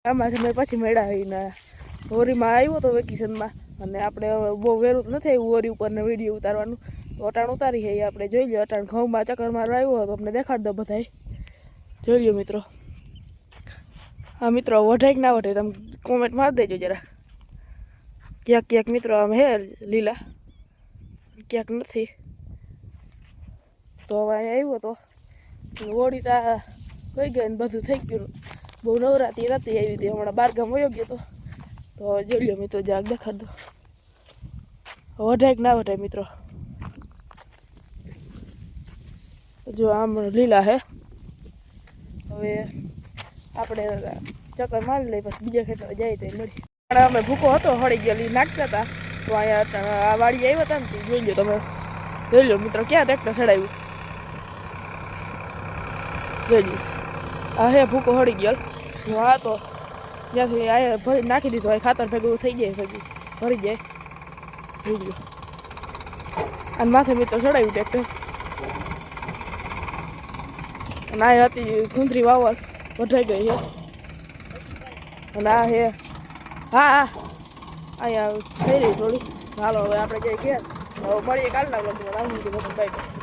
આમાં સમય પછી મળ્યા હોઈને હોરીમાં આવ્યો હતો વેકેશનમાં અને આપણે બહુ વેરું નથી આવ્યું હોરી ઉપર ને વિડીયો ઉતારવાનું તો અટાણ ઉતારી છે આપણે જોઈ લો અટાણ ઘઉંમાં ચક્કર મારવા આવ્યો હતો અમને દેખાડ દો બધાય જોઈ લો મિત્રો હા મિત્રો વઢાઈ ના વઢાઈ તમે કોમેન્ટ મારી દેજો જરા ક્યાંક ક્યાંક મિત્રો આમ હે લીલા ક્યાંક નથી તો હવે અહીંયા આવ્યો તો હોળી તા વહી ગઈ ને બધું થઈ ગયું બહુ નવરાતી નથી આવી હતી હમણાં બારગામ વયો ગયો તો જોઈ લો મિત્રો જરાક દેખાડ દો વઢાય કે ના વઢાય મિત્રો જો આમ લીલા હે હવે આપણે ચક્કર મારી લઈએ પછી બીજા ખેતરે જાય તો મળી અમે ભૂકો હતો હળી ગયેલી નાખતા હતા તો અહીંયા આ વાડી આવ્યા હતા ને જોઈ લો તમે જોઈ લો મિત્રો ક્યાં ટ્રેક્ટર ચડાવ્યું જોઈ લો આ હે ભૂકો હળી ગયેલ હું આ તો જ્યાંથી આ ભરી નાખી દીધું હોય ખાતર ભેગું થઈ જાય ભેગું ભરી જાય જોઈ લો અને માથે મિત્રો ચડાવ્યું ટ્રેક્ટર અને આ હતી ગુંદરી વાવલ વઢાઈ ગઈ છે અને આ હે હા હા અહીંયા થઈ રહી થોડી હાલો હવે આપણે જઈએ ઘેર હવે મળીએ કાલના બધું બધું બાય